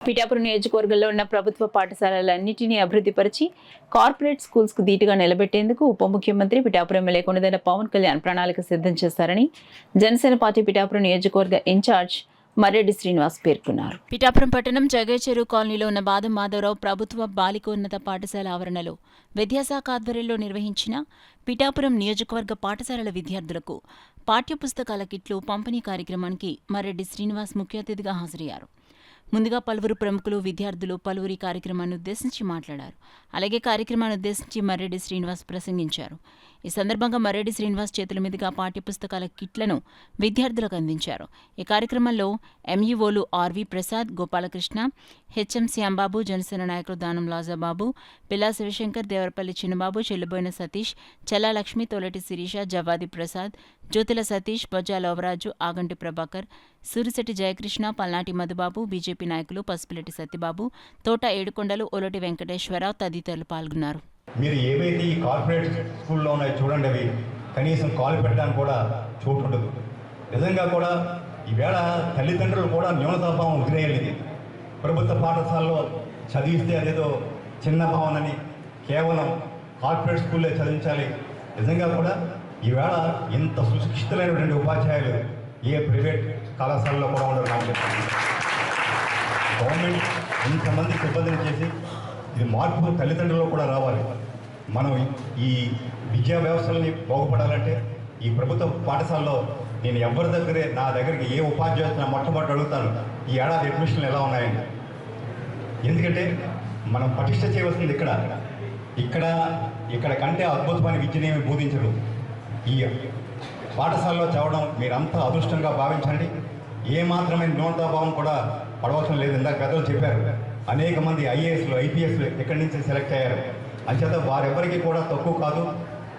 పిఠాపురం నియోజకవర్గంలో ఉన్న ప్రభుత్వ పాఠశాలలన్నింటినీ అభివృద్ధిపరిచి కార్పొరేట్ స్కూల్స్కు ధీటుగా నిలబెట్టేందుకు ఉప ముఖ్యమంత్రి పిఠాపురం ఎమ్మెల్యే కొండదల పవన్ కళ్యాణ్ ప్రణాళిక సిద్ధం చేశారని జనసేన పార్టీ పిఠాపురం నియోజకవర్గ ఇన్ఛార్జ్ మర్రెడ్డి శ్రీనివాస్ పేర్కొన్నారు. పిఠాపురం పట్టణం జగేచెరువు కాలనీలో ఉన్న బాదం మాధవరావు ప్రభుత్వ బాలికోన్నత పాఠశాల ఆవరణలో విద్యాశాఖ ఆధ్వర్యంలో నిర్వహించిన పిఠాపురం నియోజకవర్గ పాఠశాలల విద్యార్థులకు పాఠ్యపుస్తకాల కిట్లు పంపిణీ కార్యక్రమానికి మర్రెడ్డి శ్రీనివాస్ ముఖ్య అతిథిగా హాజరయ్యారు. ముందుగా పలువురు ప్రముఖులు విద్యార్థులు పలువురి కార్యక్రమాన్ని ఉద్దేశించి మాట్లాడారు. అలాగే కార్యక్రమాన్ని ఉద్దేశించి మర్రెడ్డి శ్రీనివాస్ ప్రసంగించారు. ఈ సందర్భంగా మర్రెడ్డి శ్రీనివాస్ చేతుల మీదుగా పాఠ్యపుస్తకాల కిట్లను విద్యార్థులకు అందించారు. ఈ కార్యక్రమంలో ఎంఈఓలు ఆర్వి ప్రసాద్, గోపాలకృష్ణ, హెచ్ఎం శ్యాంబాబు, జనసేన నాయకులు దానం లాజాబాబు, పిల్లా శివశంకర్, దేవరపల్లి చిన్నబాబు, చెల్లుబోయిన సతీష్, చల్లా లక్ష్మి, తోలటి శిరీష, జవాది ప్రసాద్, జ్యోతుల సతీష్, బొజ్జా లోవరాజు, ఆగంటి ప్రభాకర్, సూరిశెట్టి జయకృష్ణ, పల్నాటి మధుబాబు, బీజేపీ నాయకులు పసుపులెట్టి సత్యబాబు, తోట ఏడుకొండలు, ఒలటి వెంకటేశ్వరరావు తదితరులు పాల్గొన్నారు. మీరు ఏవైతే ఈ కార్పొరేట్ స్కూల్లో ఉన్నాయో చూడండి, అవి కనీసం కాలు పెట్టడానికి కూడా చోటు ఉండదు. నిజంగా కూడా ఈవేళ తల్లిదండ్రులు కూడా న్యూనతాభావం వదిలేయాలి. ఇది ప్రభుత్వ పాఠశాలలో చదివిస్తే అదేదో చిన్న భావనని కేవలం కార్పొరేట్ స్కూల్లో చదివించాలి. నిజంగా కూడా ఈవేళ ఇంత సుశిక్షితులైనటువంటి ఉపాధ్యాయులు ఏ ప్రైవేట్ కళాశాలలో కూడా ఉండరు. గవర్నమెంట్ ఇంతమంది సిబ్బందిని చేసి ఇది మార్పు తల్లిదండ్రులు కూడా రావాలి. మనం ఈ విద్యా వ్యవస్థలని బాగుపడాలంటే ఈ ప్రభుత్వ పాఠశాలలో నేను ఎవరి నా దగ్గరికి ఏ ఉపాధ్యాయులు మొట్టమొదటి అడుగుతాను, ఈ ఏడాది అడ్మిషన్లు ఎలా ఉన్నాయండి. ఎందుకంటే మనం పటిష్ట చేయవలసింది ఇక్కడ కంటే అద్భుతమైన విద్యనేమి బోధించరు. ఈ పాఠశాలలో చదవడం మీరంతా అదృష్టంగా భావించండి. ఏమాత్రమైన న్యూనతాభావం కూడా పడవలసిన లేదు. ఇందాక పెద్దలు చెప్పారు, అనేక మంది ఐఏఎస్లు ఐపీఎస్లు ఎక్కడి నుంచి సెలెక్ట్ అయ్యారు. అంచేత వారెవరికి కూడా తక్కువ కాదు.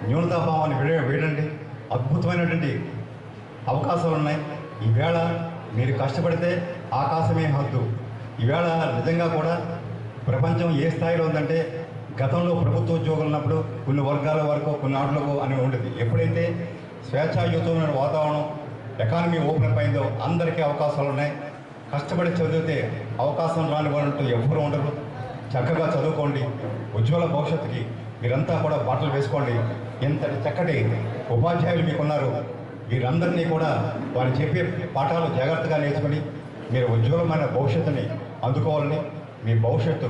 న్యూనతాభావాన్ని వీడండి. అద్భుతమైనటువంటి అవకాశాలు ఉన్నాయి. ఈవేళ మీరు కష్టపడితే ఆకాశమే హద్దు. ఈవేళ నిజంగా కూడా ప్రపంచం ఏ స్థాయిలో ఉందంటే, గతంలో ప్రభుత్వ ఉద్యోగులు ఉన్నప్పుడు కొన్ని వర్గాల వరకు కొన్ని ఆటలకు అని ఉండేది. ఎప్పుడైతే స్వేచ్ఛాయుతమైన వాతావరణం ఎకానమీ ఓపెన్ అయిందో అందరికీ అవకాశాలు ఉన్నాయి. కష్టపడి చదివితే అవకాశం రాని వాళ్ళంటూ ఎవ్వరూ ఉండరు. చక్కగా చదువుకోండి. ఉజ్వల భవిష్యత్తుకి మీరంతా కూడా బాటలు వేసుకోండి. ఇంతటి చక్కటి ఉపాధ్యాయులు మీకున్నారు. వీరందరినీ కూడా వారు చెప్పే పాఠాలు జాగ్రత్తగా నేర్చుకొని మీరు ఉజ్వలమైన భవిష్యత్తుని అందుకోవాలని, మీ భవిష్యత్తు